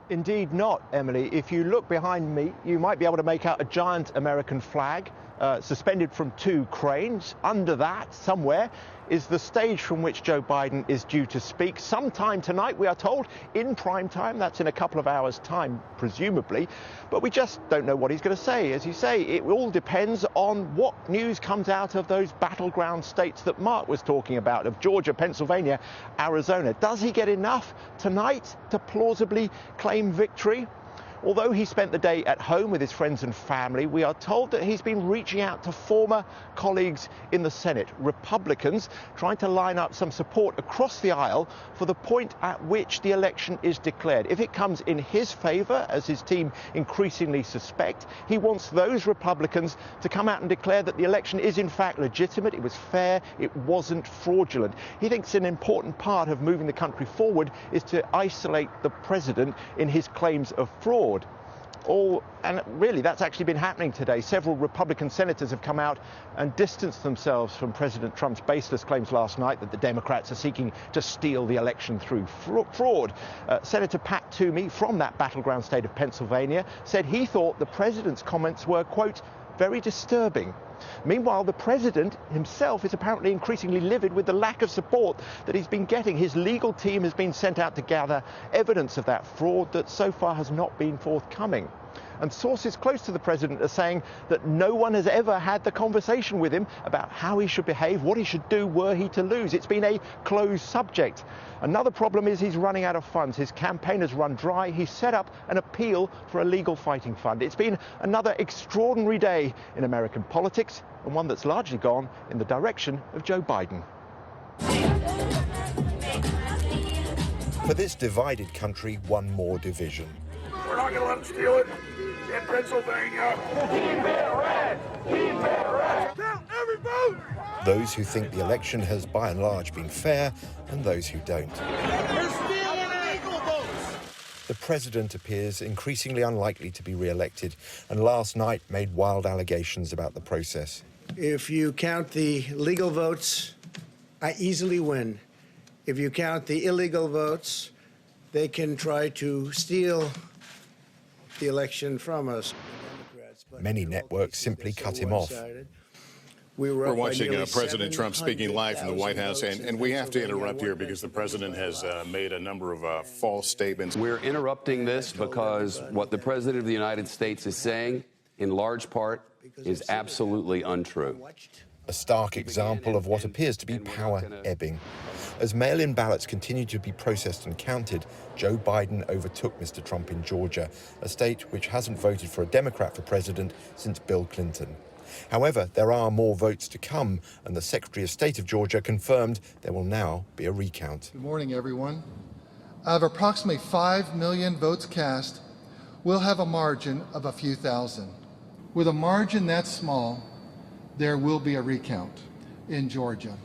Indeed not, Emily. If you look behind me, you might be able to make out a giant American flag suspended from two cranes. Under that, somewhere, is the stage from which Joe Biden is due to speak sometime tonight, we are told, in prime time. That's in a couple of hours' time, presumably. But we just don't know what he's going to say. As you say, it all depends on what news comes out of those battleground states that Mark was talking about, of Georgia, Pennsylvania, Arizona. Does he get enough tonight to plausibly claim victory? Although he spent the day at home with his friends and family, we are told that he's been reaching out to former colleagues in the Senate, Republicans, trying to line up some support across the aisle for the point at which the election is declared. If it comes in his favor, as his team increasingly suspect, he wants those Republicans to come out and declare that the election is in fact legitimate, it was fair, it wasn't fraudulent. He thinks an important part of moving the country forward is to isolate the president in his claims of fraud. And really, that's actually been happening today. Several Republican senators have come out and distanced themselves from President Trump's baseless claims last night that the Democrats are seeking to steal the election through fraud. Senator Pat Toomey from that battleground state of Pennsylvania said he thought the president's comments were, quote, very disturbing. Meanwhile, the president himself is apparently increasingly livid with the lack of support that he's been getting. His legal team has been sent out to gather evidence of that fraud that so far has not been forthcoming. And sources close to the president are saying that no one has ever had the conversation with him about how he should behave, what he should do were he to lose. It's been a closed subject. Another problem is he's running out of funds. His campaign has run dry. He set up an appeal for a legal fighting fund. It's been another extraordinary day in American politics, and one that's largely gone in the direction of Joe Biden. For this divided country, one more division. We're not going to let them steal it in Pennsylvania. Keep it red! Keep it red! Count every vote! Those who think the election has by and large been fair, and those who don't. They're stealing illegal votes! The president appears increasingly unlikely to be re-elected, and last night made wild allegations about the process. If you count the legal votes, I easily win. If you count the illegal votes, they can try to steal the election from us. Many networks simply cut him off. We're watching President Trump speaking live from the White House, and we have to interrupt here because the president has made a number of false statements. We're interrupting this because what the president of the United States is saying, in large part, is absolutely untrue. A stark example of what appears to be power ebbing. As mail-in ballots continue to be processed and counted, Joe Biden overtook Mr. Trump in Georgia, a state which hasn't voted for a Democrat for president since Bill Clinton. However, there are more votes to come, and the Secretary of State of Georgia confirmed there will now be a recount. Good morning, everyone. Out of approximately 5 million votes cast, we'll have a margin of a few thousand. With a margin that small, there will be a recount in Georgia.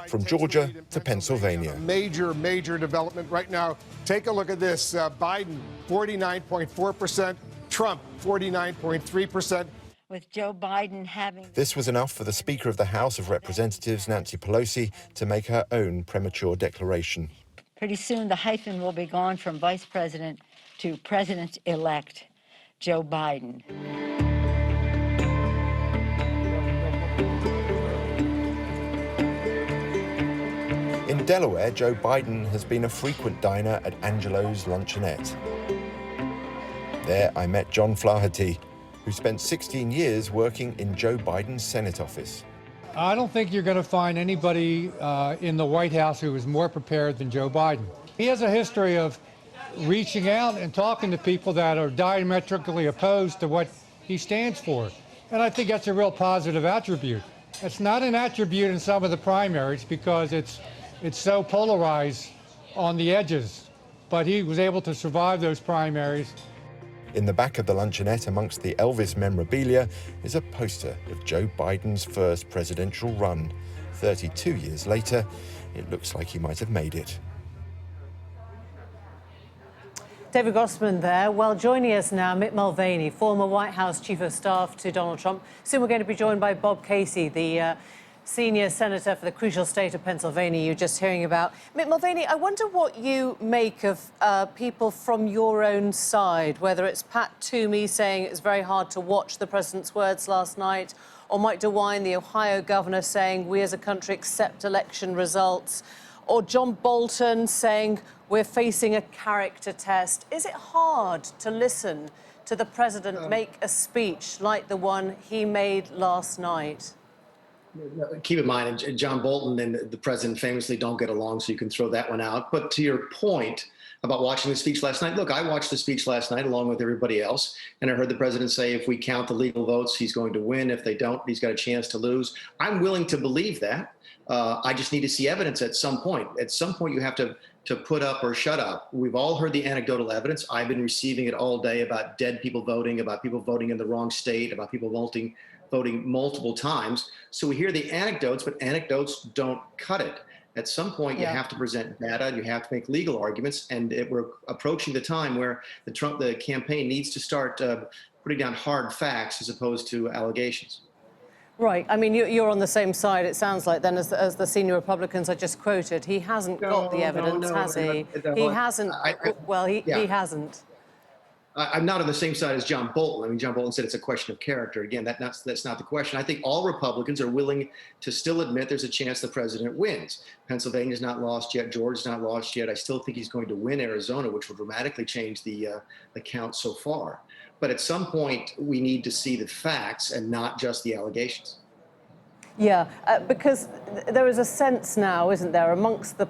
From Georgia to Pennsylvania. Major development right now. Take a look at this. Biden, 49.4%. Trump, 49.3%. With Joe Biden having... This was enough for the Speaker of the House of Representatives, Nancy Pelosi, to make her own premature declaration. Pretty soon the hyphen will be gone from Vice President to President-elect Joe Biden. In Delaware, Joe Biden has been a frequent diner at Angelo's Luncheonette. There I met John Flaherty, who spent 16 years working in Joe Biden's Senate office. I don't think you're going to find anybody in the White House who is more prepared than Joe Biden. He has a history of reaching out and talking to people that are diametrically opposed to what he stands for. And I think that's a real positive attribute. It's not an attribute in some of the primaries because it's so polarized on the edges. But he was able to survive those primaries. In the back of the luncheonette, amongst the Elvis memorabilia, is a poster of Joe Biden's first presidential run. 32 years later, it looks like he might have made it. David Grossman there. Well, joining us now, Mick Mulvaney, former White House Chief of Staff to Donald Trump. Soon we're going to be joined by Bob Casey, the senior senator for the crucial state of Pennsylvania you're just hearing about. Mick Mulvaney, I wonder what you make of people from your own side, whether it's Pat Toomey saying it was very hard to watch the president's words last night, or Mike DeWine, the Ohio governor, saying we as a country accept election results, or John Bolton saying we're facing a character test. Is it hard to listen to the president make a speech like the one he made last night? Keep in mind, John Bolton and the president famously don't get along, so you can throw that one out. But to your point about watching the speech last night, look, I watched the speech last night along with everybody else, and I heard the president say if we count the legal votes, he's going to win. If they don't, he's got a chance to lose. I'm willing to believe that. I just need to see evidence at some point. At some point, you have to put up or shut up. We've all heard the anecdotal evidence. I've been receiving it all day about dead people voting, about people voting in the wrong state, about people voting multiple times. So we hear the anecdotes, but anecdotes don't cut it. At some point, you have to present data, you have to make legal arguments, and we're approaching the time where the campaign needs to start putting down hard facts as opposed to allegations. Right. I mean, you're on the same side, it sounds like, then, as the senior Republicans I just quoted. He hasn't got the evidence, has he? He hasn't. Well, he hasn't. I'm not on the same side as John Bolton. I mean, John Bolton said it's a question of character. Again, that's not the question. I think all Republicans are willing to still admit there's a chance the president wins. Pennsylvania's not lost yet. Georgia's not lost yet. I still think he's going to win Arizona, which will dramatically change the count so far. But at some point, we need to see the facts and not just the allegations. Yeah, because there is a sense now, isn't there, amongst the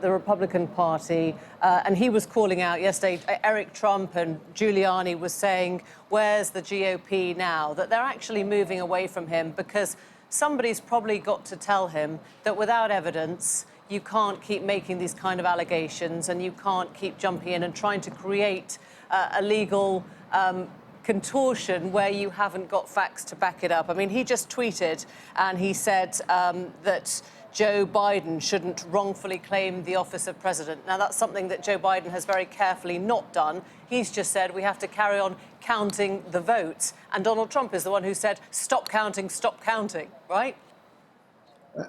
Republican Party, and he was calling out yesterday, Eric Trump and Giuliani was saying, where's the GOP now? That they're actually moving away from him because somebody's probably got to tell him that without evidence, you can't keep making these kind of allegations and you can't keep jumping in and trying to create a legal contortion where you haven't got facts to back it up. I mean, he just tweeted and he said that Joe Biden shouldn't wrongfully claim the office of president. Now, that's something that Joe Biden has very carefully not done. He's just said we have to carry on counting the votes. And Donald Trump is the one who said, stop counting, right?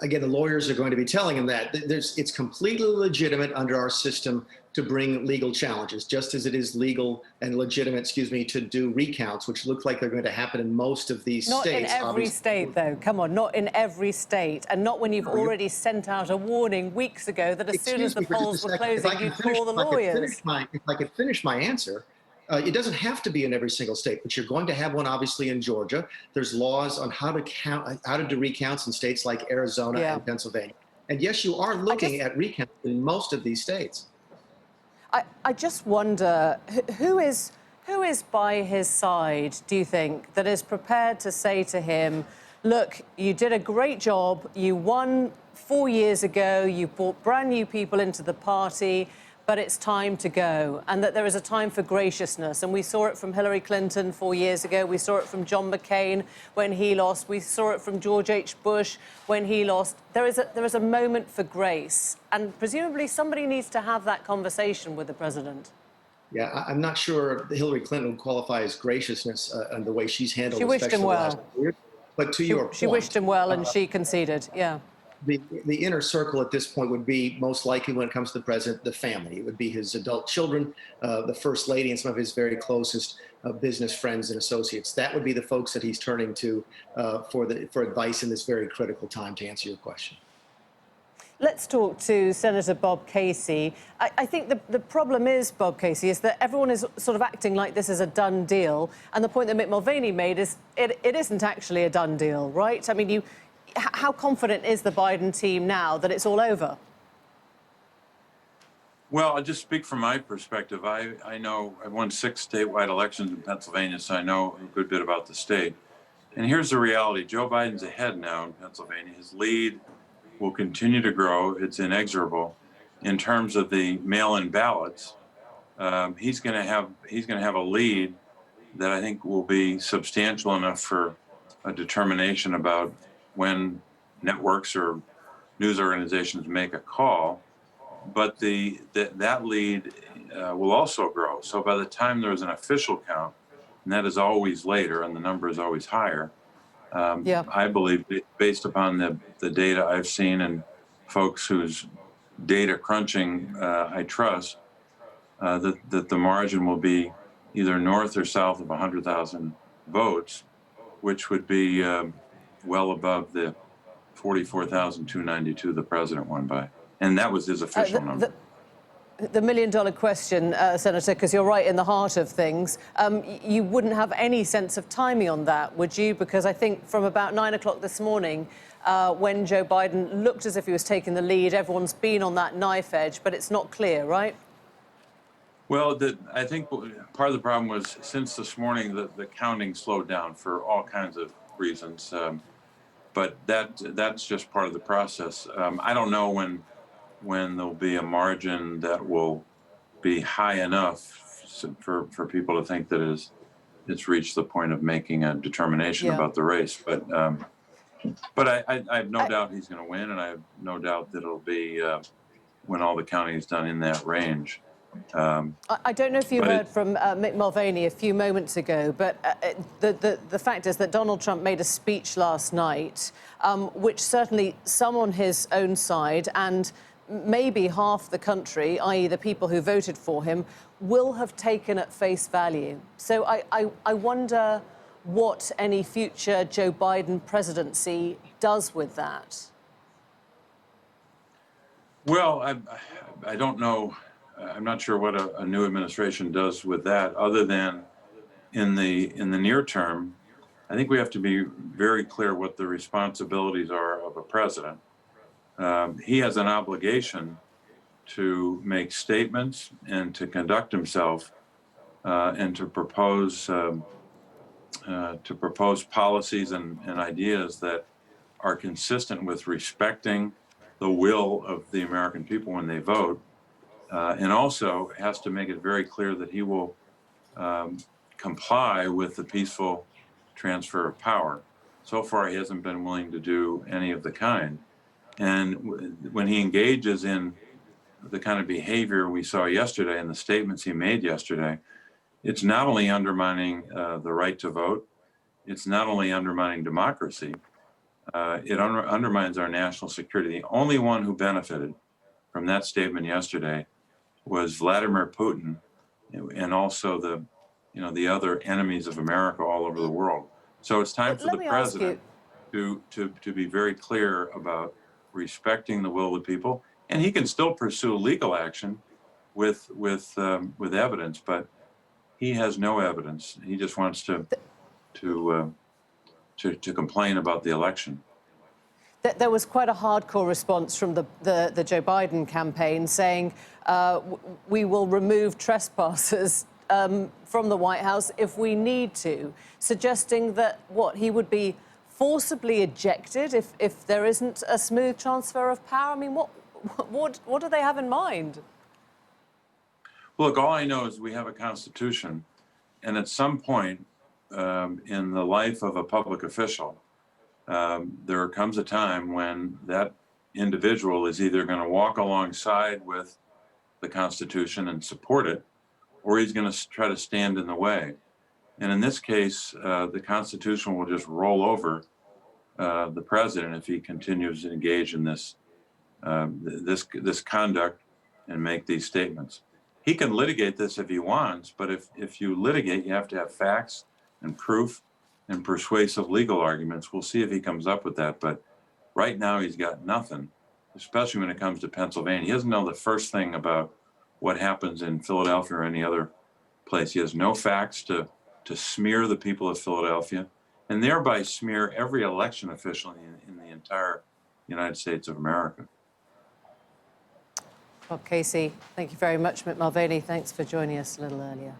Again, the lawyers are going to be telling him that. It's completely legitimate under our system to bring legal challenges, just as it is legal and legitimate, to do recounts, which look like they're going to happen in most of these states. Not in every state, though. Come on, not in every state. And not when you've already sent out a warning weeks ago that as soon as the polls were closing, you'd call the lawyers. If I could finish my answer, it doesn't have to be in every single state, but you're going to have one, obviously, in Georgia. There's laws on how to do recounts in states like Arizona and Pennsylvania. And yes, you are looking at recounts in most of these states. I just wonder, who is by his side, do you think, that is prepared to say to him, look, you did a great job, you won 4 years ago, you brought brand new people into the party, but it's time to go, and that there is a time for graciousness. And we saw it from Hillary Clinton 4 years ago. We saw it from John McCain when he lost. We saw it from George H. Bush when he lost. There is a moment for grace. And presumably somebody needs to have that conversation with the president. Yeah, I'm not sure Hillary Clinton would qualify as graciousness and the way she's handled. She wished him well. But to your point, she wished him well, and she conceded. Yeah. The inner circle at this point would be most likely, when it comes to the president, the family. It would be his adult children, the first lady, and some of his very closest business friends and associates. That would be the folks that he's turning to for advice in this very critical time, to answer your question. Let's talk to Senator Bob Casey. I think the problem is, Bob Casey, is that everyone is sort of acting like this is a done deal. And the point that Mick Mulvaney made is it isn't actually a done deal, right? I mean, how confident is the Biden team now that it's all over? Well, I'll just speak from my perspective. I know I won 6 statewide elections in Pennsylvania, so I know a good bit about the state. And here's the reality. Joe Biden's ahead now in Pennsylvania. His lead will continue to grow. It's inexorable. In terms of the mail-in ballots, he's going to have a lead that I think will be substantial enough for a determination about when networks or news organizations make a call. But that lead will also grow. So by the time there's an official count, and that is always later, and the number is always higher, I believe, based upon the data I've seen and folks whose data crunching I trust, that the margin will be either north or south of 100,000 votes, which would be well above the 44,292 the president won by. And that was his official number. The million-dollar question, Senator, because you're right in the heart of things, you wouldn't have any sense of timing on that, would you? Because I think from about 9 o'clock this morning, when Joe Biden looked as if he was taking the lead, everyone's been on that knife edge, but it's not clear, right? Well, I think part of the problem was since this morning, the counting slowed down for all kinds of reasons. But that's just part of the process. I don't know when there'll be a margin that will be high enough for people to think that it's reached the point of making a determination about the race. But I have no doubt he's going to win, and I have no doubt that it'll be when all the counting is done in that range. I don't know if you heard from Mick Mulvaney a few moments ago, but the fact is that Donald Trump made a speech last night, which certainly some on his own side and maybe half the country, i.e. the people who voted for him, will have taken at face value. So I wonder what any future Joe Biden presidency does with that. Well, I don't know. I'm not sure what a new administration does with that, other than in the near term. I think we have to be very clear what the responsibilities are of a president. He has an obligation to make statements and to conduct himself and to propose policies and ideas that are consistent with respecting the will of the American people when they vote. And also has to make it very clear that he will comply with the peaceful transfer of power. So far, he hasn't been willing to do any of the kind. And when he engages in the kind of behavior we saw yesterday and the statements he made yesterday, it's not only undermining the right to vote, it's not only undermining democracy, it undermines our national security. The only one who benefited from that statement yesterday was Vladimir Putin, and also the other enemies of America all over the world. So it's time for the president to be very clear about respecting the will of the people, and he can still pursue legal action with evidence, but he has no evidence. He just wants to complain about the election. There was quite a hardcore response from the Joe Biden campaign saying, we will remove trespassers from the White House if we need to, suggesting that, he would be forcibly ejected if there isn't a smooth transfer of power? I mean, what do they have in mind? Look, all I know is we have a Constitution, and at some point in the life of a public official, there comes a time when that individual is either going to walk alongside with the Constitution and support it, or he's going to try to stand in the way. And in this case, the Constitution will just roll over the president if he continues to engage in this conduct and make these statements. He can litigate this if he wants, but if you litigate, you have to have facts and proof and persuasive legal arguments. We'll see if he comes up with that. But right now, he's got nothing, especially when it comes to Pennsylvania. He doesn't know the first thing about what happens in Philadelphia or any other place. He has no facts to smear the people of Philadelphia and thereby smear every election official in the entire United States of America. Well, Casey, thank you very much. Mick Mulvaney, thanks for joining us a little earlier.